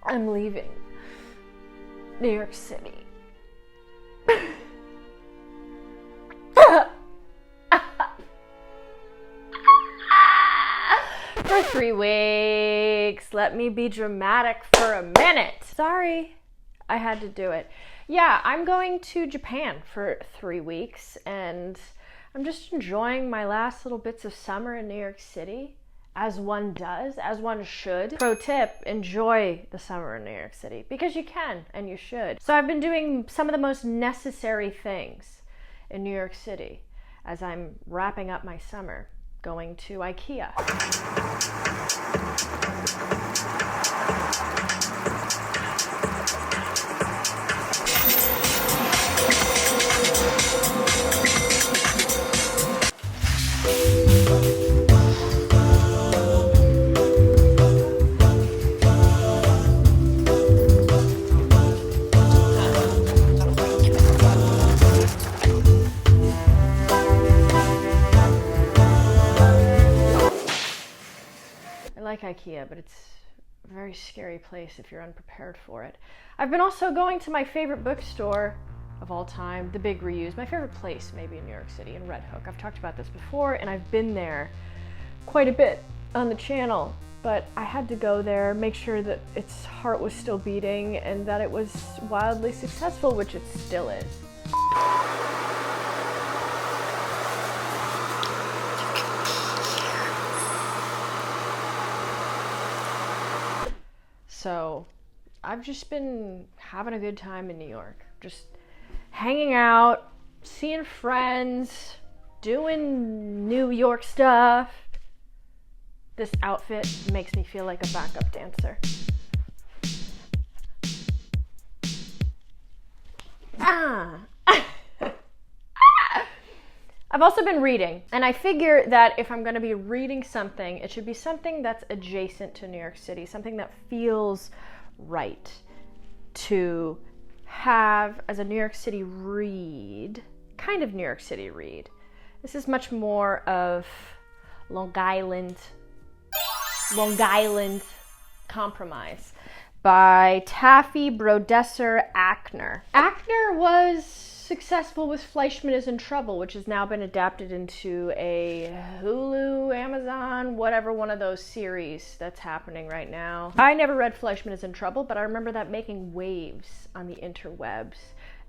I'm leaving New York City. For 3 weeks. Let me be dramatic for a minute. Sorry, I had to do it. Yeah, I'm going to Japan for 3 weeks, and I'm just enjoying my last little bits of summer in New York City, as one does, as one should. Pro tip, enjoy the summer in New York City, because you can and you should. So I've been doing some of the most necessary things in New York City as I'm wrapping up my summer, going to IKEA. I like IKEA, but it's a very scary place if you're unprepared for it. I've been also going to my favorite bookstore of all time, The Big Reuse, my favorite place maybe in New York City, in Red Hook. I've talked about this before, and I've been there quite a bit on the channel, but I had to go there, make sure that its heart was still beating and that it was wildly successful, which it still is. So I've just been having a good time in New York, just hanging out, seeing friends, doing New York stuff. This outfit makes me feel like a backup dancer. I've also been reading, and I figure that if I'm going to be reading something, it should be something that's adjacent to New York City, something that feels right to have as a New York City read, kind of New York City read. This is much more of Long Island Compromise by Taffy Brodesser Ackner. Ackner was successful with Fleischman is in Trouble, which has now been adapted into a Hulu, Amazon, whatever one of those series that's happening right now. I never read Fleischman is in Trouble, but I remember that making waves on the interwebs.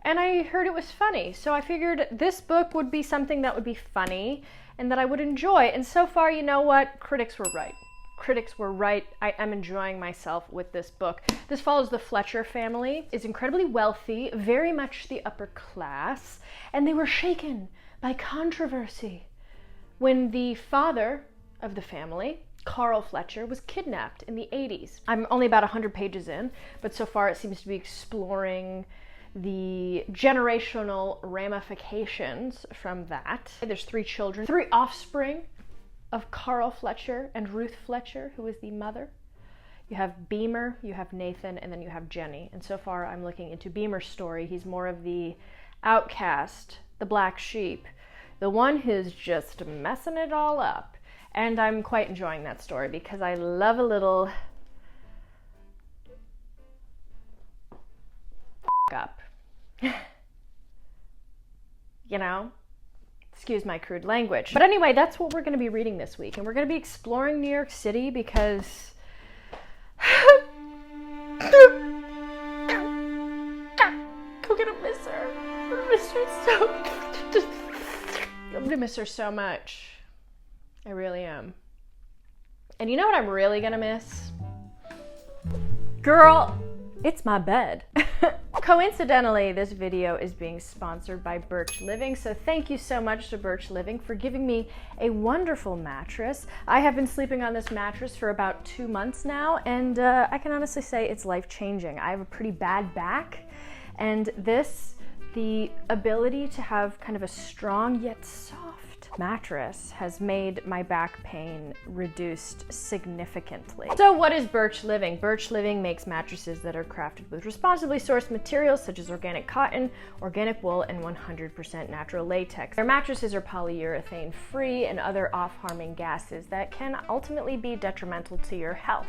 And I heard it was funny, so I figured this book would be something that would be funny and that I would enjoy. And so far, you know what? Critics were right. Critics were right. I am enjoying myself with this book. This follows the Fletcher family. Is incredibly wealthy, very much the upper class, and they were shaken by controversy when the father of the family, Carl Fletcher, was kidnapped in the 80s. I'm only about 100 pages in, but so far it seems to be exploring the generational ramifications from that. There's 3 children, 3 offspring of Carl Fletcher and Ruth Fletcher, who is the mother. You have Beamer, you have Nathan, and then you have Jenny. And so far I'm looking into Beamer's story. He's more of the outcast, the black sheep, the one who's just messing it all up. And I'm quite enjoying that story because I love a little up. You know? Excuse my crude language. But anyway, that's what we're going to be reading this week. And we're going to be exploring New York City because I'm going to miss her. I'm going to miss her I'm going to miss her so much. I really am. And you know what I'm really going to miss? Girl, it's my bed. Coincidentally, this video is being sponsored by Birch Living, so thank you so much to Birch Living for giving me a wonderful mattress. I have been sleeping on this mattress for about 2 months now, and I can honestly say it's life-changing. I have a pretty bad back, and the ability to have kind of a strong yet soft mattress has made my back pain reduced significantly. So what is Birch Living? Birch Living makes mattresses that are crafted with responsibly sourced materials such as organic cotton, organic wool, and 100% natural latex. Their mattresses are polyurethane free and other off-harming gases that can ultimately be detrimental to your health.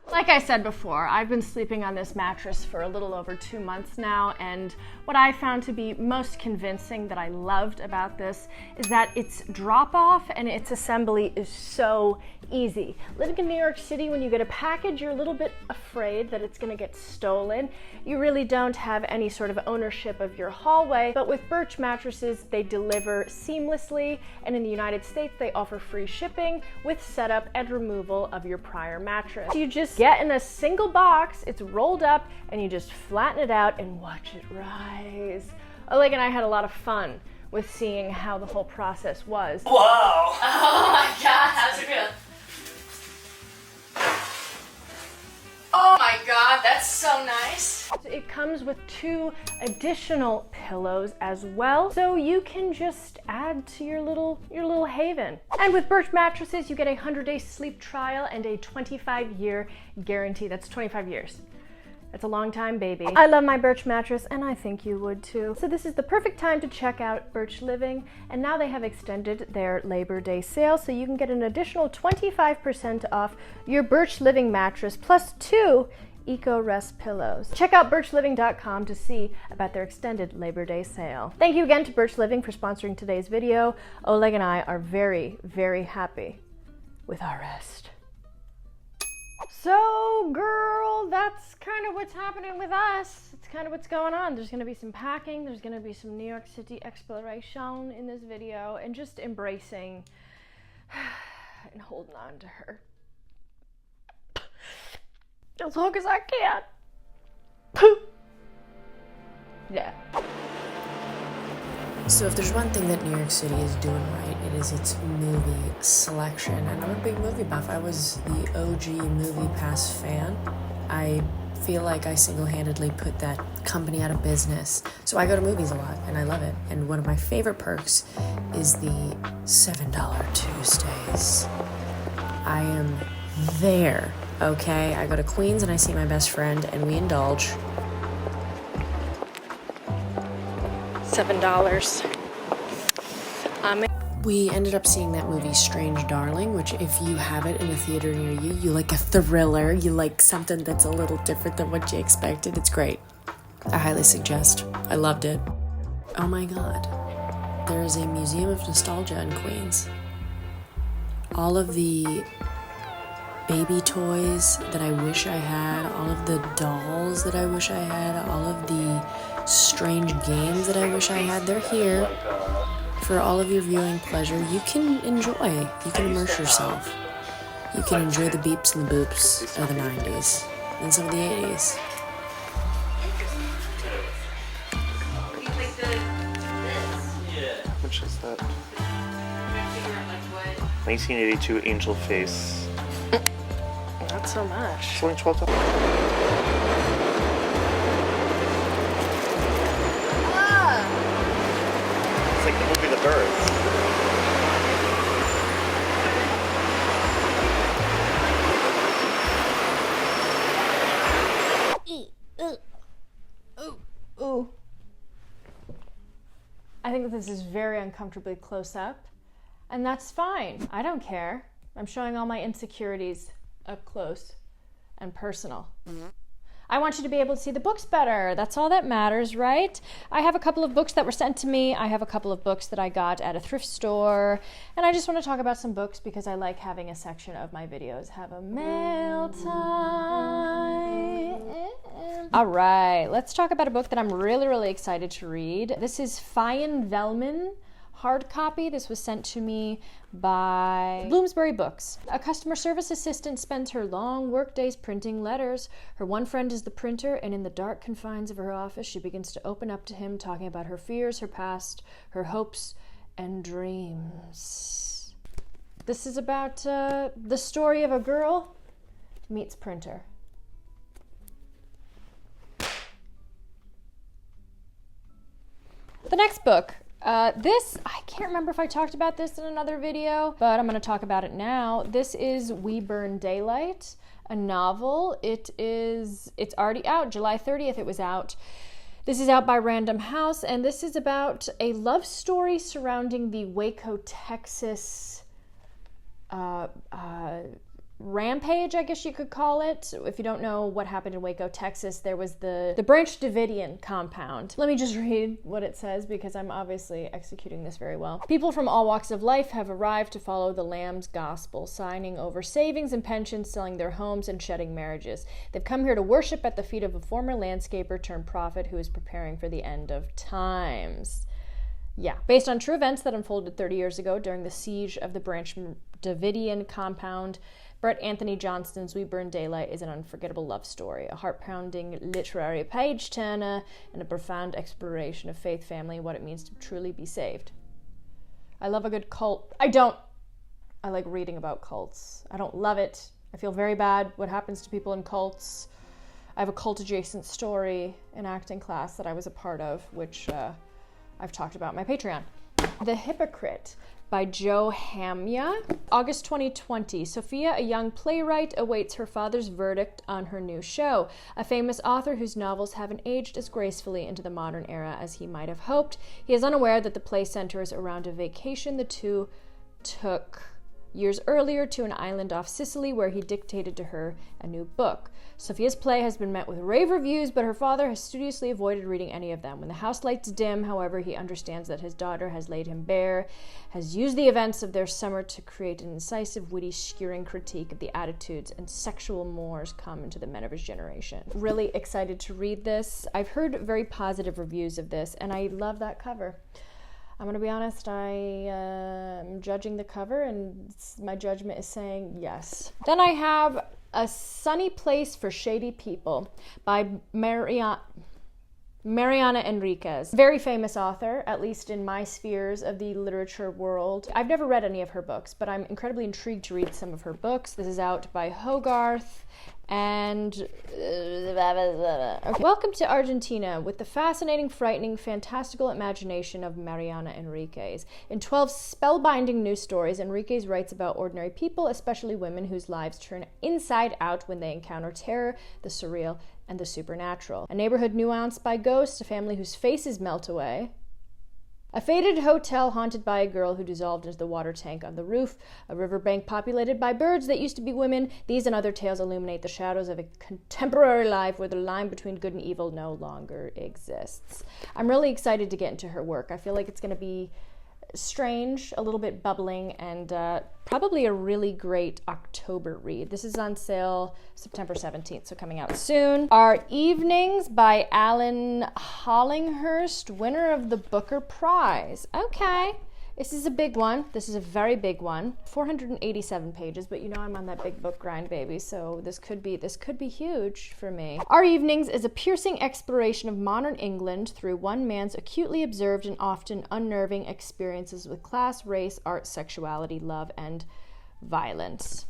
Like I said before, I've been sleeping on this mattress for a little over 2 months now, and what I found to be most convincing that I loved about this is that its drop-off and its assembly is so easy. Living in New York City, when you get a package, you're a little bit afraid that it's gonna get stolen. You really don't have any sort of ownership of your hallway, but with Birch mattresses, they deliver seamlessly, and in the United States, they offer free shipping with setup and removal of your prior mattress. You just get in a single box, it's rolled up, and you just flatten it out and watch it rise. Oleg and I had a lot of fun with seeing how the whole process was. Whoa! Oh my god, how's it feel? Oh my god, that's so nice. It comes with 2 additional pillows as well, so you can just add to your little haven. And with Birch mattresses, you get a 100-day sleep trial and a 25-year guarantee. That's 25 years. That's a long time, baby. I love my Birch mattress, and I think you would too. So this is the perfect time to check out Birch Living, and now they have extended their Labor Day sale, so you can get an additional 25% off your Birch Living mattress plus 2 Eco Rest pillows. Check out birchliving.com to see about their extended Labor Day sale. Thank you again to Birch Living for sponsoring today's video. Oleg and I are very, very happy with our rest. So, girl, that's kind of what's happening with us. It's kind of what's going on. There's going to be some packing. There's going to be some New York City exploration in this video, and just embracing and holding on to her as long as I can. Yeah. So if there's one thing that New York City is doing right, it is its movie selection. And I'm a big movie buff. I was the OG Movie Pass fan. I feel like I single-handedly put that company out of business. So I go to movies a lot, and I love it. And one of my favorite perks is the $7 Tuesdays. I am there, okay? I go to Queens and I see my best friend, and we indulge. $7. We ended up seeing that movie Strange Darling, which if you have it in a theater near you, you like a thriller, you like something that's a little different than what you expected. It's great. I highly suggest. I loved it. Oh my god. There is a museum of nostalgia in Queens. All of the baby toys that I wish I had, all of the dolls that I wish I had, all of the strange games that I wish I had, they're here for all of your viewing pleasure. You can enjoy, you can immerse yourself. You can enjoy the beeps and the boops of the 90s and some of the 80s. How much is that? 1982 Angel Face. Not so much. It's only $12. It's like the movie The Birds. Ooh. I think that this is very uncomfortably close up, and that's fine. I don't care. I'm showing all my insecurities up close and personal. I want you to be able to see the books better. That's all that matters, right? I have a couple of books that were sent to me. I have a couple of books that I got at a thrift store. And I just want to talk about some books because I like having a section of my videos have a mail time. All right, let's talk about a book that I'm really, really excited to read. This is Fionn Velman hard copy. This was sent to me by Bloomsbury Books. A customer service assistant spends her long work days printing letters. Her one friend is the printer, and in the dark confines of her office, she begins to open up to him, talking about her fears, her past, her hopes, and dreams. This is about the story of a girl meets printer. The next book. This, I can't remember if I talked about this in another video, but I'm going to talk about it now. This is We Burn Daylight, a novel. It's already out. July 30th it was out. This is out by Random House, and this is about a love story surrounding the Waco, Texas rampage, I guess you could call it. If you don't know what happened in Waco, Texas, there was the Branch Davidian compound. Let me just read what it says because I'm obviously executing this very well. People from all walks of life have arrived to follow the Lamb's gospel, signing over savings and pensions, selling their homes, and shedding marriages. They've come here to worship at the feet of a former landscaper turned prophet who is preparing for the end of times. Yeah, based on true events that unfolded 30 years ago during the siege of the Branch Davidian compound, Brett Anthony Johnston's We Burn Daylight is an unforgettable love story, a heart-pounding literary page-turner, and a profound exploration of faith, family, and what it means to truly be saved. I love a good cult. I like reading about cults. I don't love it. I feel very bad what happens to people in cults. I have a cult-adjacent story in acting class that I was a part of, which I've talked about on my Patreon. The Hypocrite by Jo Hamya. August 2020, Sophia, a young playwright, awaits her father's verdict on her new show. A famous author whose novels haven't aged as gracefully into the modern era as he might have hoped. He is unaware that the play centers around a vacation the two took years earlier to an island off Sicily where he dictated to her a new book. Sophia's play has been met with rave reviews, but her father has studiously avoided reading any of them. When the house lights dim, however, he understands that his daughter has laid him bare, has used the events of their summer to create an incisive, witty, skewering critique of the attitudes and sexual mores common to the men of his generation. Really excited to read this. I've heard very positive reviews of this, and I love that cover. I'm going to be honest, I am judging the cover, and my judgment is saying yes. Then I have A Sunny Place for Shady People by Mariana Enriquez. Very famous author, at least in my spheres of the literature world. I've never read any of her books, but I'm incredibly intrigued to read some of her books. This is out by Hogarth. And welcome to Argentina with the fascinating, frightening, fantastical imagination of Mariana Enriquez. In 12 spellbinding news stories, Enriquez writes about ordinary people, especially women whose lives turn inside out when they encounter terror, the surreal, and the supernatural. A neighborhood nuanced by ghosts, a family whose faces melt away, a faded hotel haunted by a girl who dissolved into the water tank on the roof, a riverbank populated by birds that used to be women. These and other tales illuminate the shadows of a contemporary life where the line between good and evil no longer exists. I'm really excited to get into her work. I feel like it's going to be strange, a little bit bubbling, and probably a really great October read. This is on sale September 17th, so coming out soon. Our Evenings by Alan Hollinghurst, winner of the Booker Prize. Okay. This is a big one. This is a very big one. 487 pages, but you know I'm on that big book grind, baby, so this could be huge for me. Our Evenings is a piercing exploration of modern England through one man's acutely observed and often unnerving experiences with class, race, art, sexuality, love, and violence.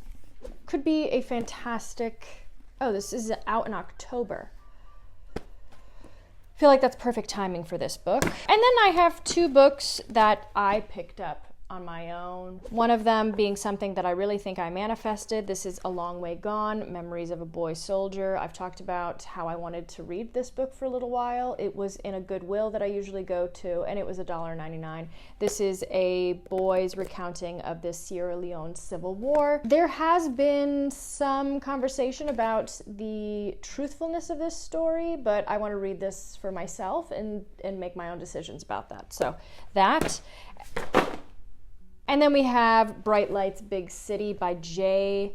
Could be a fantastic... Oh, this is out in October. I feel like that's perfect timing for this book. And then I have two books that I picked up on my own. One of them being something that I really think I manifested. This is A Long Way Gone, Memories of a Boy Soldier. I've talked about how I wanted to read this book for a little while. It was in a Goodwill that I usually go to, and it was $1.99. This is a boy's recounting of the Sierra Leone Civil War. There has been some conversation about the truthfulness of this story, but I want to read this for myself and make my own decisions about that. So that... And then we have Bright Lights, Big City by Jay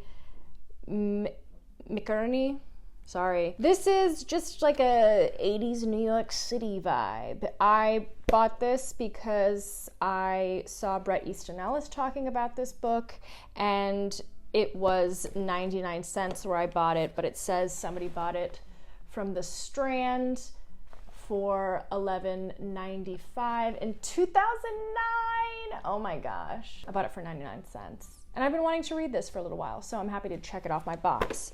McInerney. Sorry. This is just like a 80s New York City vibe. I bought this because I saw Bret Easton Ellis talking about this book, and it was 99 cents where I bought it, but it says somebody bought it from the Strand for $11.95 in 2009. Oh my gosh. I bought it for 99 cents. And I've been wanting to read this for a little while, so I'm happy to check it off my box.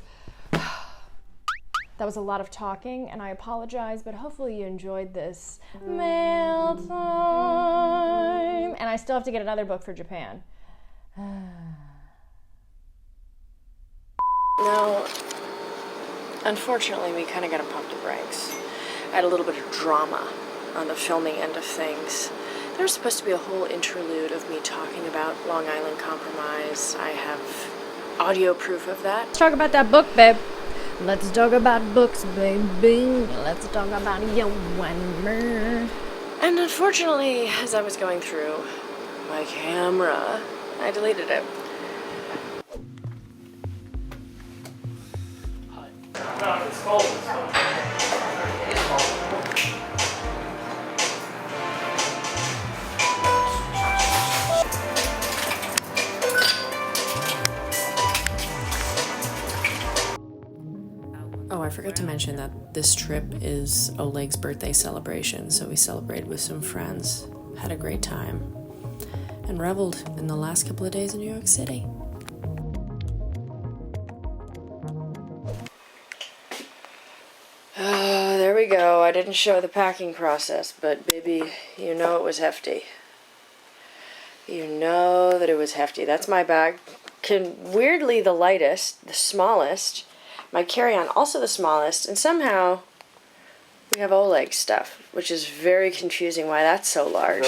That was a lot of talking, and I apologize, but hopefully you enjoyed this mail time. And I still have to get another book for Japan. No, unfortunately, we kind of got to pump the brakes. I had a little bit of drama on the filming end of things. There's supposed to be a whole interlude of me talking about Long Island Compromise. I have audio proof of that. Let's talk about that book, babe. Let's talk about books, baby. Let's talk about your one. And unfortunately, as I was going through my camera, I deleted it. No, it's cold. Oh, I forgot to mention that this trip is Oleg's birthday celebration, so we celebrated with some friends, had a great time, and reveled in the last couple of days in New York City. There we go. I didn't show the packing process, but baby, you know it was hefty. You know that it was hefty. That's my bag. Weirdly the lightest, the smallest. My carry-on also the smallest, and somehow we have Oleg stuff, which is very confusing why that's so large.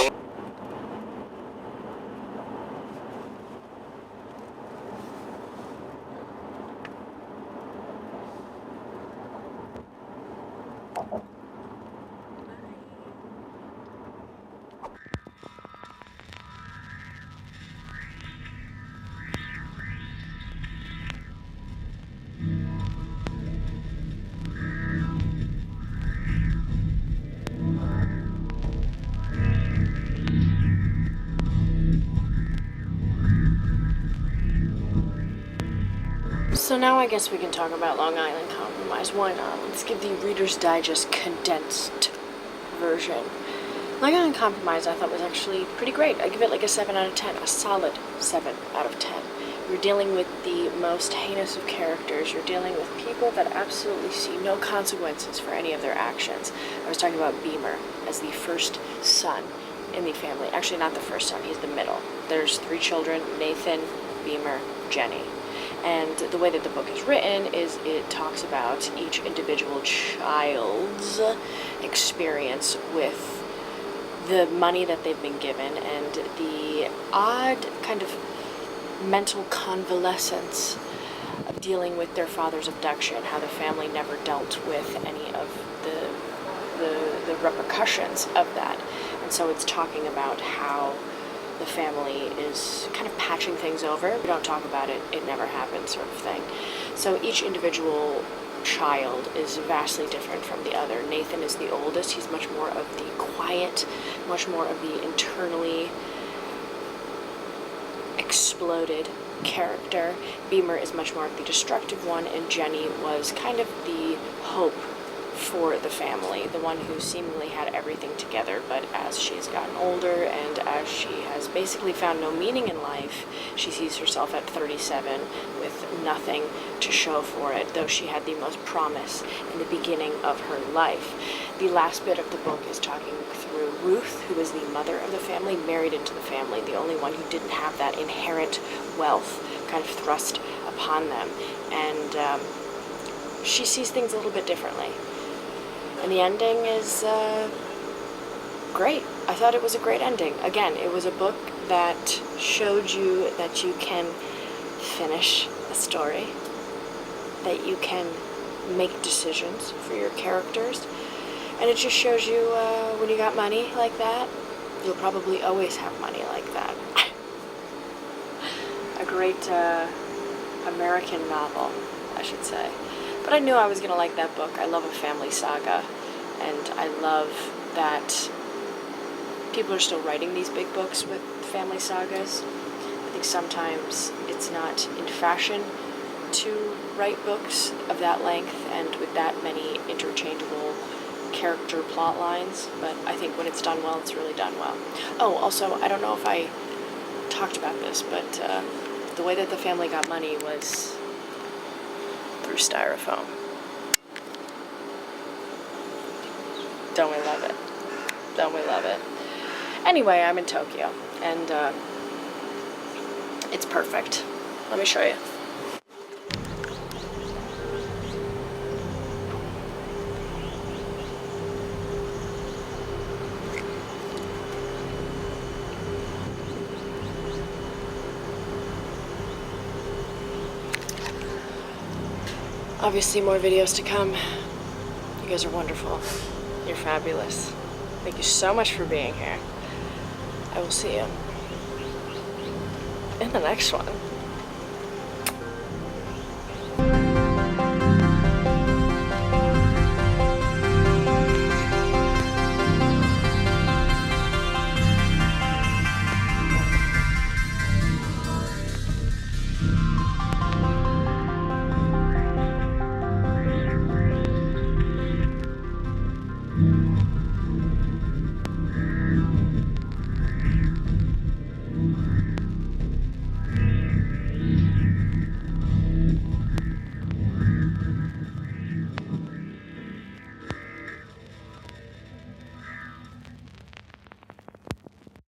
So now I guess we can talk about Long Island Compromise. Why not? Let's give the Reader's Digest condensed version. Long Island Compromise I thought was actually pretty great. I give it like a 7 out of 10, a solid 7 out of 10. You're dealing with the most heinous of characters. You're dealing with people that absolutely see no consequences for any of their actions. I was talking about Beamer as the first son in the family. Actually, not the first son, he's the middle. There's 3 children, Nathan, Beamer, Jenny. And the way that the book is written is it talks about each individual child's experience with the money that they've been given and the odd kind of mental convalescence of dealing with their father's abduction, how the family never dealt with any of the repercussions of that. And so it's talking about how the family is kind of patching things over. We don't talk about it, it never happened sort of thing. So each individual child is vastly different from the other. Nathan is the oldest. He's much more of the quiet, much more of the internally exploded character. Beamer is much more of the destructive one, and Jenny was kind of the hope for the family, the one who seemingly had everything together, but as she's gotten older and as she has basically found no meaning in life, she sees herself at 37 with nothing to show for it, though she had the most promise in the beginning of her life. The last bit of the book is talking through Ruth, who is the mother of the family, married into the family, the only one who didn't have that inherent wealth kind of thrust upon them, and she sees things a little bit differently. And the ending is great. I thought it was a great ending. Again, it was a book that showed you that you can finish a story, that you can make decisions for your characters, and it just shows you when you got money like that, you'll probably always have money like that. A great American novel, I should say. But I knew I was going to like that book. I love a family saga, and I love that people are still writing these big books with family sagas. I think sometimes it's not in fashion to write books of that length and with that many interchangeable character plot lines, but I think when it's done well, it's really done well. Oh, also, I don't know if I talked about this, but the way that the family got money was through styrofoam. Don't we love it? Don't we love it? Anyway, I'm in Tokyo, and it's perfect. Let me show you. Obviously, more videos to come. You guys are wonderful. You're fabulous. Thank you so much for being here. I will see you in the next one.